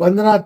15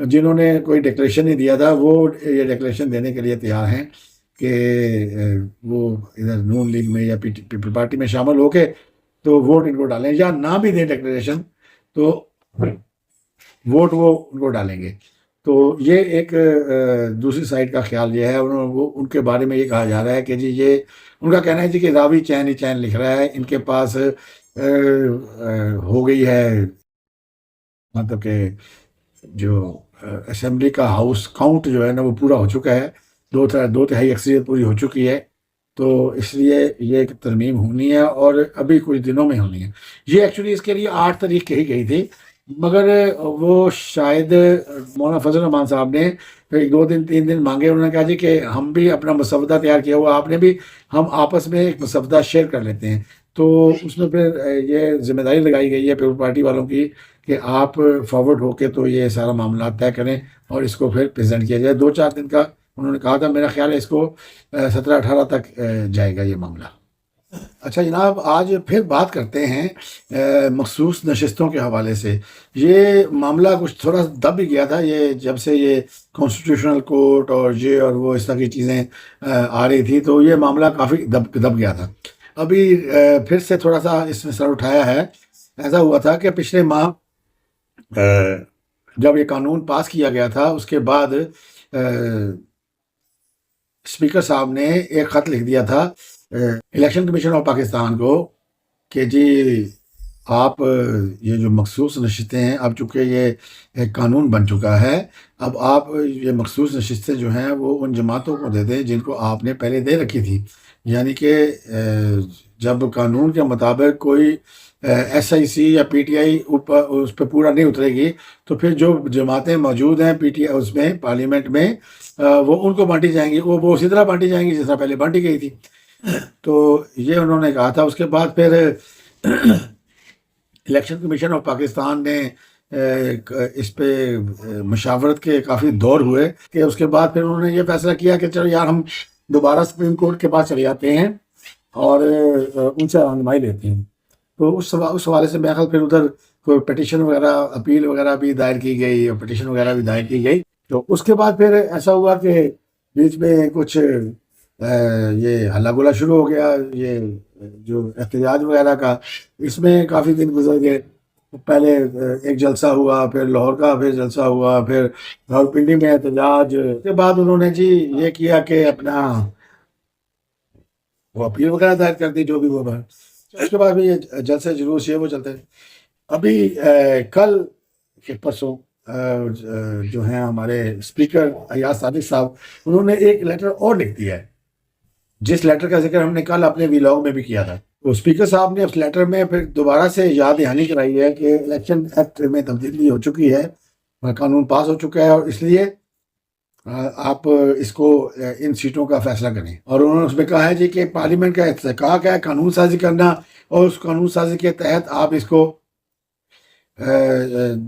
جنہوں نے کوئی ڈکلیریشن نہیں دیا تھا وہ یہ ڈکلیریشن دینے کے لیے تیار ہیں کہ وہ ادھر نون لیگ میں یا پیپل پارٹی میں شامل ہو کے تو ووٹ ان کو ڈالیں، یا نہ بھی دیں ڈکلیریشن تو ووٹ وہ ان کو ڈالیں گے۔ تو یہ ایک دوسری سائڈ کا خیال یہ ہے، ان کے بارے میں یہ کہا جا رہا ہے کہ جی یہ ان کا کہنا ہے جی کہ راوی چین ہی چین لکھ رہا ہے، ان کے پاس ہو گئی ہے، مطلب کہ جو اسمبلی کا ہاؤس کاؤنٹ جو ہے نا وہ پورا ہو چکا ہے، دو تہائی اکثریت پوری ہو چکی ہے، تو اس لیے یہ ایک ترمیم ہونی ہے اور ابھی کچھ دنوں میں ہونی ہے۔ یہ ایکچولی اس کے لیے 8 تاریخ کہی گئی تھی، مگر وہ شاید مولانا فضل الرحمان صاحب نے ایک 2 دن 3 دن مانگے، انہوں نے کہا جی کہ ہم بھی اپنا مسودہ تیار کیا ہوا، آپ نے بھی، ہم آپس میں ایک مسودہ شیئر کر لیتے ہیں۔ تو اس میں پھر یہ ذمہ داری لگائی گئی ہے پیپل پارٹی والوں کی کہ آپ فارورڈ ہو کے تو یہ سارا معاملات طے کریں اور اس کو پھر پریزنٹ کیا جائے۔ 2-4 دن کا انہوں نے کہا تھا، میرا خیال ہے اس کو 17-18 تک جائے گا یہ معاملہ۔ اچھا جناب، آج پھر بات کرتے ہیں مخصوص نشستوں کے حوالے سے۔ یہ معاملہ کچھ تھوڑا دب بھی گیا تھا، یہ جب سے یہ کانسٹیٹیوشنل کورٹ اور یہ اور وہ اس طرح کی چیزیں آ رہی تھی تو یہ معاملہ کافی دب گیا تھا۔ ابھی پھر سے تھوڑا سا اس نے سر اٹھایا ہے۔ ایسا ہوا تھا کہ پچھلے ماہ جب یہ قانون پاس کیا گیا تھا اس کے بعد اسپیکر صاحب نے ایک خط لکھ دیا تھا الیکشن کمیشن آف پاکستان کو کہ جی آپ یہ جو مخصوص نشستیں ہیں، اب چونکہ یہ ایک قانون بن چکا ہے، اب آپ یہ مخصوص نشستیں جو ہیں وہ ان جماعتوں کو دے دیں جن کو آپ نے پہلے دے رکھی تھی۔ یعنی کہ جب قانون کے مطابق کوئی ایس آئی سی یا پی ٹی آئی اس پہ پورا نہیں اترے گی تو پھر جو جماعتیں موجود ہیں پی ٹی آئی اس میں پارلیمنٹ میں وہ ان کو بانٹی جائیں گی، وہ اسی طرح بانٹی جائیں گی جس طرح پہلے بانٹی گئی تھی۔ تو یہ انہوں نے کہا تھا۔ اس کے بعد پھر الیکشن کمیشن آف پاکستان نے اس پہ مشاورت کے کافی دور ہوئے کہ اس کے بعد پھر انہوں نے یہ فیصلہ کیا کہ چلو یار ہم دوبارہ سپریم کورٹ کے پاس چلے جاتے ہیں اور ان سے رہنمائی لیتے ہیں۔ تو اس حوالے سے میرا خیال پھر ادھر کوئی پٹیشن وغیرہ اپیل وغیرہ بھی دائر کی گئی اور پٹیشن وغیرہ بھی دائر کی گئی۔ تو اس کے بعد پھر ایسا ہوا کہ بیچ میں کچھ یہ ہلا گلا شروع ہو گیا، یہ جو احتجاج وغیرہ کا، اس میں کافی دن گزر گئے۔ پہلے ایک جلسہ ہوا، پھر لاہور کا پھر جلسہ ہوا، پھر راولپنڈی میں احتجاج کے بعد انہوں نے جی یہ کیا کہ اپنا وہ اپیل وغیرہ دائر کر دی، جو بھی وہ بات۔ اس کے بعد بھی یہ جلسے جلوس یہ وہ چلتے ہیں۔ ابھی کل کے پرسوں جو ہیں ہمارے اسپیکر ایاز صادق صاحب، انہوں نے ایک لیٹر اور لکھ دیا ہے، جس لیٹر کا ذکر ہم نے کل اپنے ویلاگ میں بھی کیا تھا۔ تو اسپیکر صاحب نے اس لیٹر میں پھر دوبارہ سے یاد دہانی کرائی ہے کہ الیکشن ایکٹ میں تبدیلی ہو چکی ہے، قانون پاس ہو چکا ہے اور اس لیے آپ اس کو ان سیٹوں کا فیصلہ کریں۔ اور انہوں نے اس میں کہا ہے جی کہ پارلیمنٹ کا احتکاق ہے قانون سازی کرنا، اور اس قانون سازی کے تحت آپ اس کو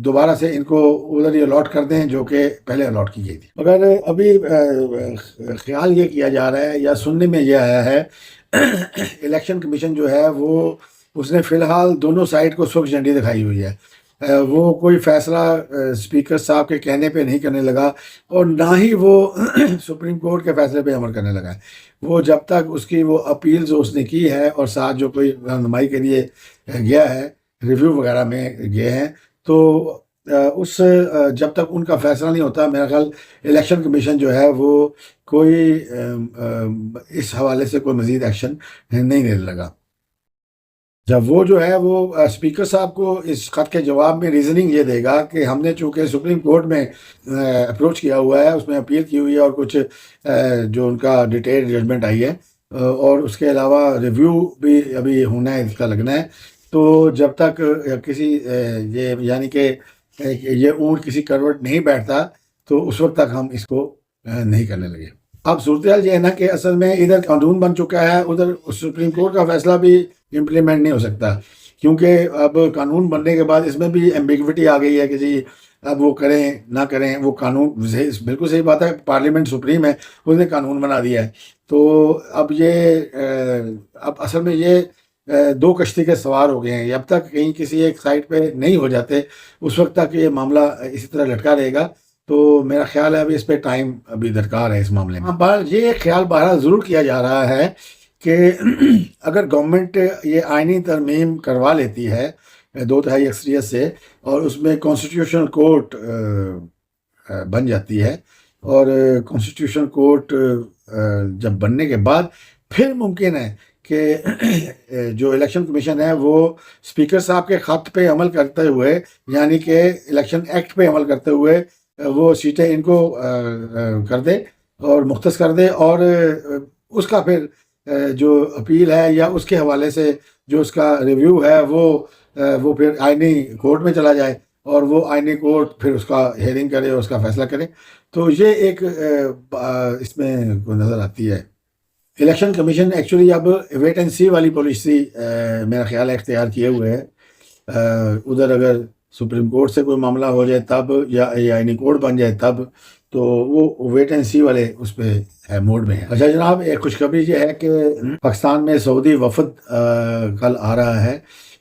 دوبارہ سے ان کو ادھر ہی الاٹ کر دیں جو کہ پہلے الاٹ کی گئی تھی۔ مگر ابھی خیال یہ کیا جا رہا ہے یا سننے میں یہ آیا ہے الیکشن کمیشن جو ہے وہ اس نے فی الحال دونوں سائڈ کو سرخ جھنڈی دکھائی ہوئی ہے۔ وہ کوئی فیصلہ اسپیکر صاحب کے کہنے پہ نہیں کرنے لگا اور نہ ہی وہ سپریم کورٹ کے فیصلے پہ عمل کرنے لگا ہے۔ وہ جب تک اس کی وہ اپیل جو اس نے کی ہے اور ساتھ جو کوئی رہنمائی کے لیے گیا ہے، ریویو وغیرہ میں گئے ہیں، تو اس جب تک ان کا فیصلہ نہیں ہوتا میرا خیال الیکشن کمیشن جو ہے وہ کوئی اس حوالے سے کوئی مزید ایکشن نہیں لینے لگا۔ جب وہ جو ہے وہ اسپیکر صاحب کو اس خط کے جواب میں ریزننگ یہ دے گا کہ ہم نے چونکہ سپریم کورٹ میں اپروچ کیا ہوا ہے، اس میں اپیل کی ہوئی ہے اور کچھ جو ان کا ڈیٹیل ججمنٹ آئی ہے، اور اس کے علاوہ ریویو بھی ابھی ہونا ہے، اس کا لگنا ہے، تو جب تک کسی یہ یعنی کہ یہ اونٹ کسی کروٹ نہیں بیٹھتا تو اس وقت تک ہم اس کو نہیں کرنے لگے۔ اب صورتحال یہ ہے نا کہ اصل میں ادھر قانون بن چکا ہے، ادھر سپریم کورٹ کا فیصلہ بھی امپلیمنٹ نہیں ہو سکتا، کیونکہ اب قانون بننے کے بعد اس میں بھی ایمبیگوٹی آ گئی ہے کہ جی اب وہ کریں نہ کریں، وہ قانون بالکل صحیح بات ہے، پارلیمنٹ سپریم ہے، اس نے قانون بنا دیا ہے۔ تو اب یہ اب اصل میں یہ دو کشتی کے سوار ہو گئے ہیں، جب تک کہیں کسی ایک سائٹ پہ نہیں ہو جاتے اس وقت تک یہ معاملہ اسی طرح لٹکا رہے گا۔ تو میرا خیال ہے ابھی اس پہ ٹائم ابھی درکار ہے اس معاملے میں. یہ ایک خیال بہرحال ضرور کیا جا رہا ہے کہ اگر گورنمنٹ یہ آئینی ترمیم کروا لیتی ہے 2/3 اکثریت سے، اور اس میں کانسٹیٹیوشنل کورٹ بن جاتی ہے، اور کانسٹیٹیوشنل کورٹ جب بننے کے بعد پھر ممکن ہے کہ جو الیکشن کمیشن ہے وہ اسپیکر صاحب کے خط پہ عمل کرتے ہوئے، یعنی کہ الیکشن ایکٹ پہ عمل کرتے ہوئے، وہ سیٹیں ان کو کر دے اور مختص کر دے، اور اس کا پھر جو اپیل ہے یا اس کے حوالے سے جو اس کا ریویو ہے وہ پھر آئینی کورٹ میں چلا جائے، اور وہ آئینی کورٹ پھر اس کا ہیئرنگ کرے اور اس کا فیصلہ کرے. تو یہ ایک اس میں نظر آتی ہے. الیکشن کمیشن ایکچولی اب ویٹ اینڈ سی والی پالیسی میرا خیال ہے اختیار کیے ہوئے ہے. ادھر اگر سپریم کورٹ سے کوئی معاملہ ہو جائے تب، یا آئینی کورٹ بن جائے تب، تو وہ ویٹ اینڈ سی والے اس پہ ہے، موڈ میں ہے. اچھا جناب، ایک خوشخبری یہ ہے کہ پاکستان میں سعودی وفد کل آ رہا ہے،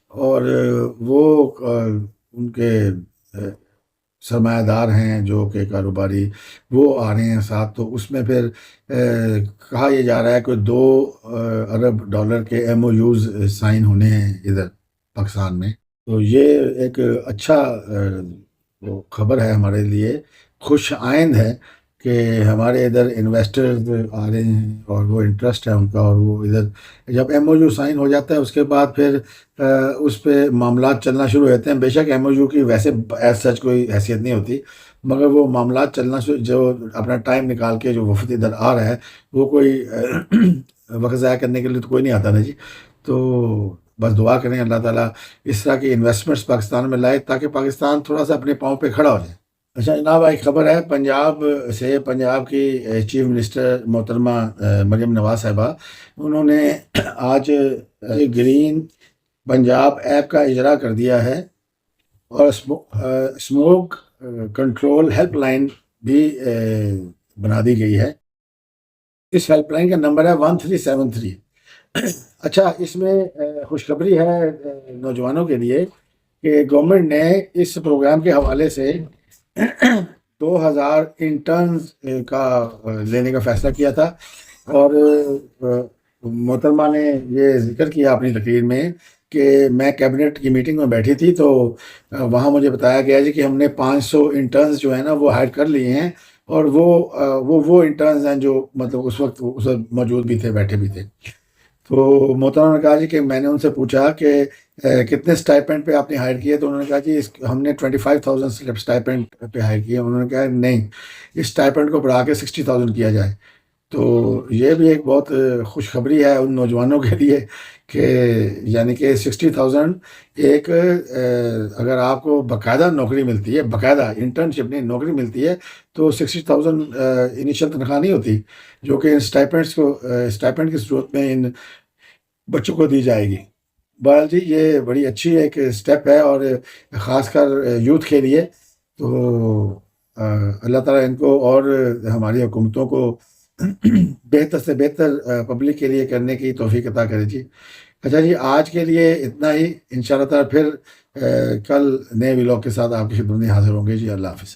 اور وہ ان کے سرمایہ دار ہیں جو کہ کاروباری، وہ آ رہے ہیں ساتھ. تو اس میں پھر کہا یہ جا رہا ہے کہ 2 ارب ڈالر کے ایم او یوز سائن ہونے ہیں ادھر پاکستان میں. تو یہ ایک اچھا وہ خبر ہے ہمارے لیے، خوش آئند ہے کہ ہمارے ادھر انویسٹرز آ رہے ہیں اور وہ انٹرسٹ ہے ان کا، اور وہ ادھر جب ایم او یو سائن ہو جاتا ہے اس کے بعد پھر اس پہ معاملات چلنا شروع ہوتے ہیں. بے شک ایم او یو کی ویسے ایز سچ کوئی حیثیت نہیں ہوتی، مگر وہ معاملات چلنا جو اپنا ٹائم نکال کے جو وفد ادھر آ رہا ہے، وہ کوئی وقت ضائع کرنے کے لیے تو کوئی نہیں آتا نا جی. تو بس دعا کریں اللہ تعالیٰ اس طرح کی انویسٹمنٹس پاکستان میں لائے تاکہ پاکستان تھوڑا سا اپنے پاؤں پہ کھڑا ہو جائے. اچھا جناب، ایک خبر ہے پنجاب سے. پنجاب کی چیف منسٹر محترمہ مریم نواز صاحبہ، انہوں نے آج گرین پنجاب ایپ کا اجرا کر دیا ہے، اور اسموک کنٹرول ہیلپ لائن بھی بنا دی گئی ہے. اس ہیلپ لائن کا نمبر ہے 1373. اچھا، اس میں خوشخبری ہے نوجوانوں کے لیے کہ گورنمنٹ نے اس پروگرام کے حوالے سے 2000 انٹرنز کا لینے کا فیصلہ کیا تھا. اور محترمہ نے یہ ذکر کیا اپنی تقریر میں کہ میں کیبنٹ کی میٹنگ میں بیٹھی تھی، تو وہاں مجھے بتایا گیا جی کہ ہم نے 500 انٹرنز جو ہیں نا وہ ہائر کر لیے ہیں، اور وہ انٹرنز ہیں جو مطلب اس وقت موجود بھی تھے، بیٹھے بھی تھے. تو محترمہ نے کہا جی کہ میں نے ان سے پوچھا کہ کتنے اسٹائپینڈ پہ آپ نے ہائر کیے، تو انہوں نے کہا جی ہم نے 25,000 اسٹائپینڈ پہ ہائر کیا. انہوں نے کہا نہیں، اس اسٹائپینڈ کو بڑھا کے 60,000 کیا جائے. تو یہ بھی ایک بہت خوشخبری ہے ان نوجوانوں کے لیے کہ یعنی کہ 60,000 ایک اگر آپ کو باقاعدہ نوکری ملتی ہے، باقاعدہ انٹرنشپ نہیں نوکری ملتی ہے، تو 60,000 انیشل تنخواہ نہیں ہوتی جو کہ اسٹائپینڈ کی صورت میں ان بچوں کو دی جائے گی. بہرحال جی یہ بڑی اچھی ایک اسٹیپ ہے، اور خاص کر یوتھ کے لیے. تو اللہ تعالیٰ ان کو اور ہماری حکومتوں کو بہتر سے بہتر پبلک کے لیے کرنے کی توفیق عطا کرے جی. اچھا جی، آج کے لیے اتنا ہی. انشاءاللہ تعالیٰ پھر کل نئے ولاگ کے ساتھ آپ کی خدمت میں حاضر ہوں گے جی. اللہ حافظ.